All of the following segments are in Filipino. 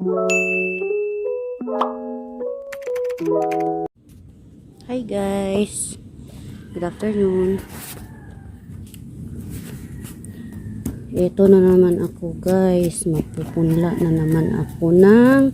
Hi guys, good afternoon. Ito na naman ako guys, magpupunla na naman ako ng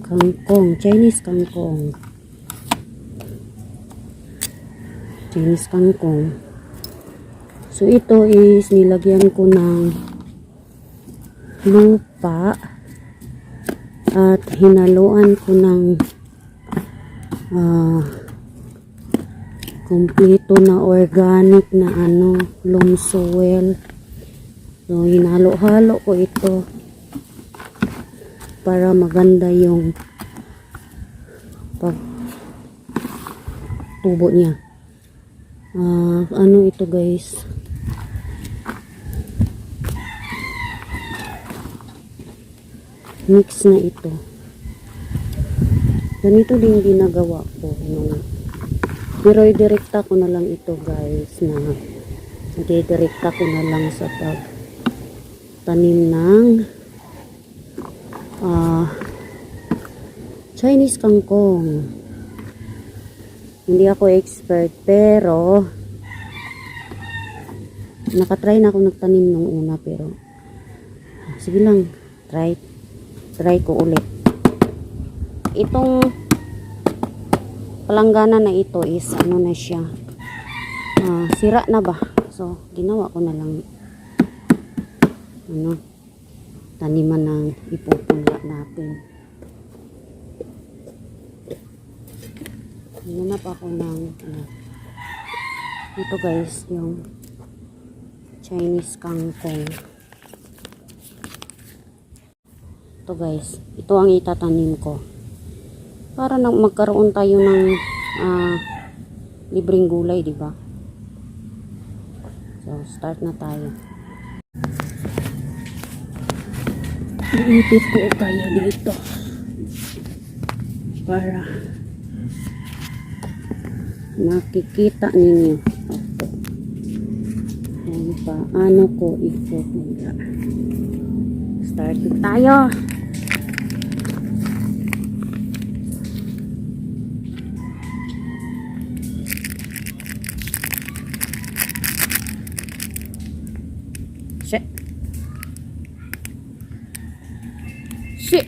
kangkong, Chinese kangkong. So ito is nilagyan ko ng lupa at hinaluan ko ng kompleto na organic na loam soil. So hinalo-halo ko ito para maganda yung pagtubo niya. Ano ito guys, mix na ito. Ganito din ginagawa ko pero i-direkta ko na lang ito guys, na i-direkta ko na lang sa pagtanim ng Chinese kangkong. Hindi ako expert pero nakatry na ako nagtanim nung una, pero sige lang, try ko ulit. Itong palanggana na ito is na siya, sira na ba, so ginawa ko na lang taniman ng ipupunla natin. Hinanap ako ng ito guys, yung Chinese kangkong. Ito guys, ito ang itatanim ko para magkaroon tayo ng libreng gulay, di ba? So start na tayo. Iipit ko tayo dito para makikita ninyo kung paano ko ipupunla. Start tayo. Shit.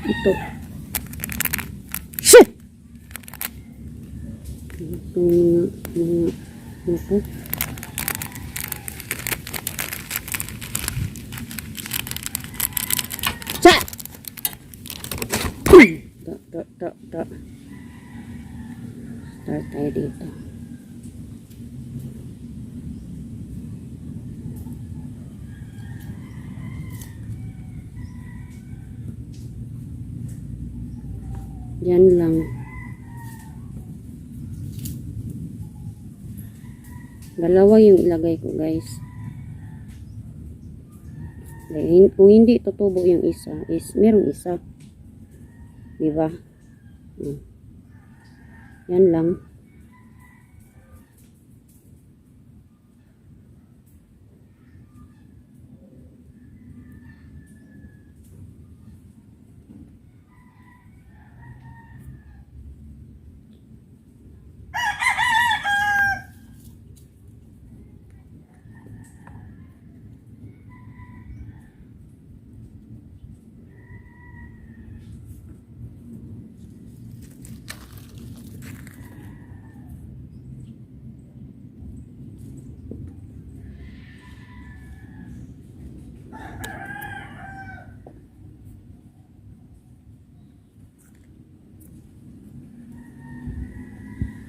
Ito. Shit. Ito ito. Cak. Tak. Start tayo dito. Yan lang. Dalawa yung ilagay ko guys. Kung hindi tutubo yung isa, is merong isa. Diba? Yan lang.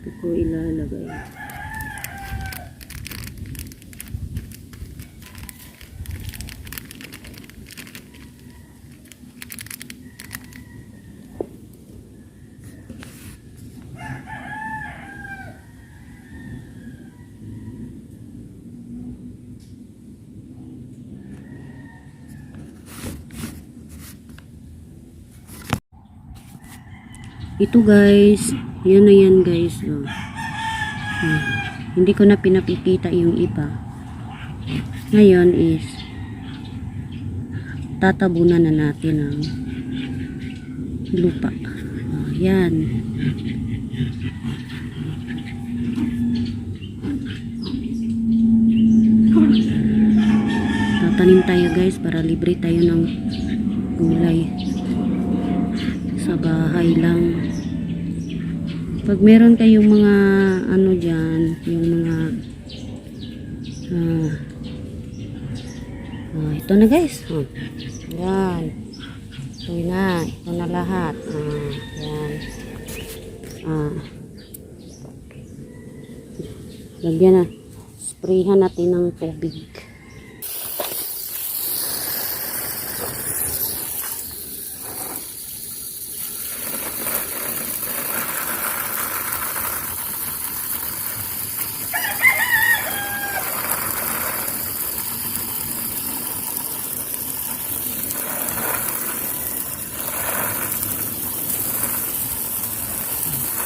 Ito ko ilalagay. Ito guys, yan na yan guys. Hindi ko na pinapikita yung iba. Ngayon is tatabunan na natin ang lupa. Yan. Tatanim tayo guys para libre tayo ng gulay sa bahay lang. Pag meron kayong mga ano dyan, yung mga ito na guys. Yan. Ito na lahat. Yan. Lagyan na. Sprayhan natin ng tubig.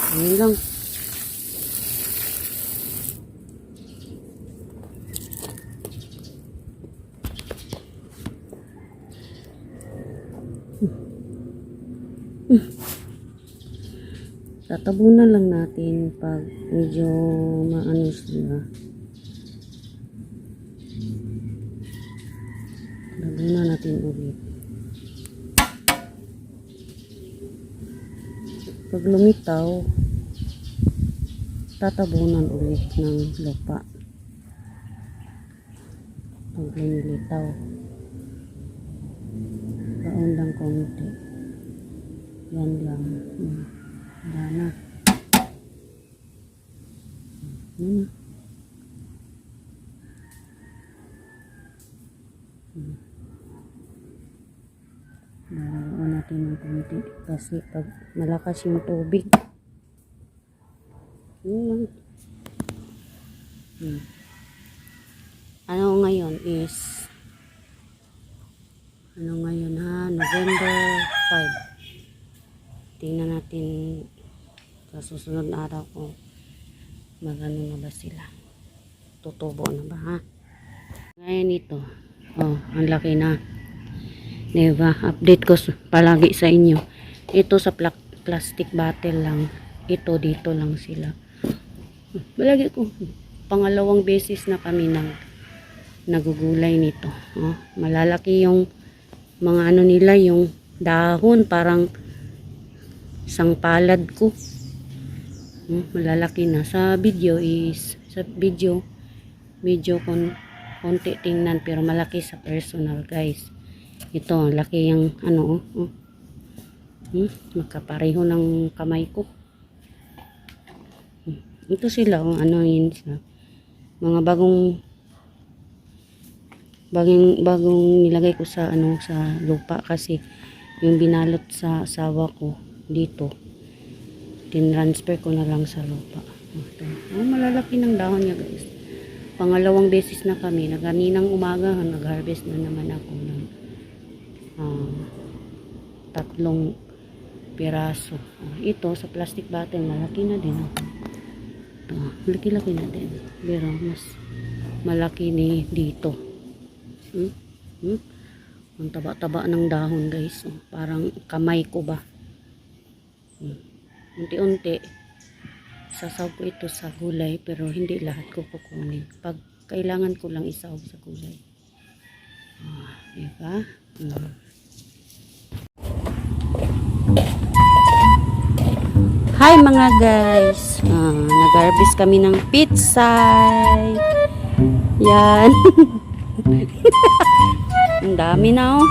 Ayan lang. Tatabunan lang natin pag medyo maano sila. Tatabunan natin ulit. Pag lumitaw, tatabunan ulit ng lupa. Pag lumilitaw, baon lang konti. Yan lang. Wala na. Yan na. Baon natin ng konti kasi pag malakas yung tubig, yun lang. Ano ngayon is November 5. Tingnan natin sa susunod na araw kung magano na ba sila, tutubo na ba ha. Ngayon ito, ang laki na, diba? Update ko palagi sa inyo. Ito sa plastic bottle lang, ito dito lang sila. Balagi ko, pangalawang beses na kami nagugulay nito. Malalaki yung mga ano nila, yung dahon parang isang palad ko. Malalaki na. Sa video medyo konti tingnan pero malaki sa personal guys. Ito laki yung ano magkapareho ng kamay ko. Ito sila ano yun sila. Mga bagong nilagay ko sa sa lupa kasi yung binalot sa asawa ko dito tinransfer ko na lang sa lupa. Malalaki ng dahon niya guys. Pangalawang beses na kami, naganinang umaga nag-harvest na naman ako ng 3 piraso. Ito sa plastic bottle malaki na din ako. Laki-laki na din pero mas malaki ni dito. Ang taba-taba ng dahon guys, parang kamay ko ba. Unti-unti sasawag ko ito sa gulay pero hindi lahat ko kukunin pag kailangan ko lang isawag sa gulay. Diba? Hi mga guys, nag-harvest kami ng pizza. Yan. Ang dami na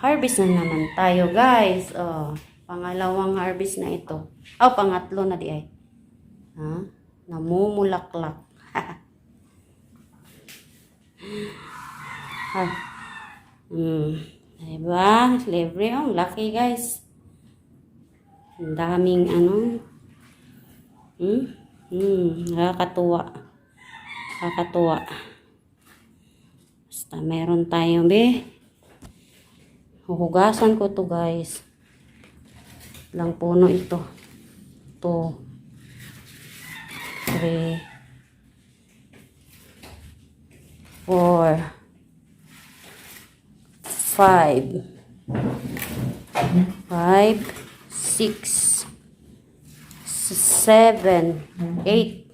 harvest na naman tayo guys. Pangalawang harvest na ito. Pangatlo na di ay. Namumulaklak. Diba? Libre ang laki guys. Ang daming nakakatuwa. Basta meron tayong huhugasan ko to guys. Lang puno ito. 2, 3, 4, 5, 6, 7, 8.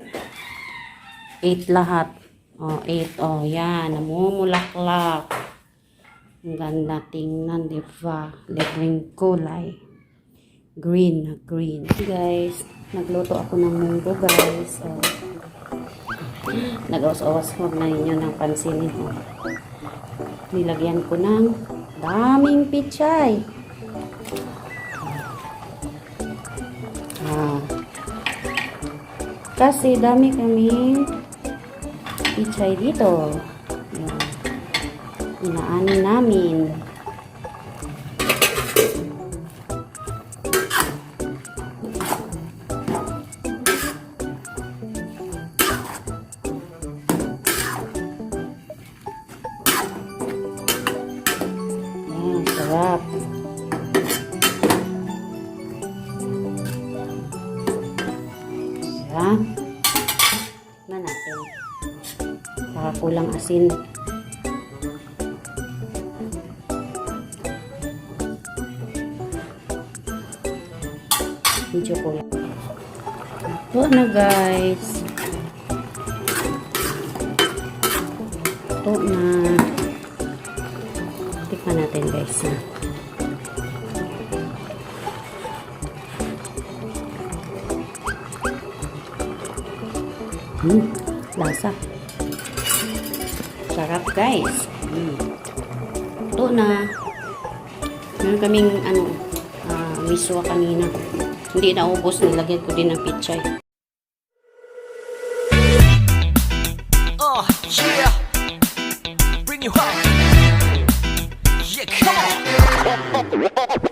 8 lahat. Oh, 8. Oh, yan. Namumulaklak. Ang ganda tingnan, di ba? Libreng kulay. Green na green. Guys, nagluto ako ng munggo, guys. Oh. Nag-awas-awas, huwag na ninyo ng pansinin. Oh. Nilagyan ko ng daming pichay. Ah. Kasi dami kaming pichay dito. Ayan. Inaanin namin. Ayan, sarap. Ayan. Na natin. Baka kulang asin. Medyo kulang. Ito na, guys. Ito na. Tikman natin, guys. Ha? Lasa. Sarap, guys. Ito na. Meron kaming miswa kanina. Hindi naubos, nilagyan ko din ng pichay. Yeah. Bring you up. Yeah, come on.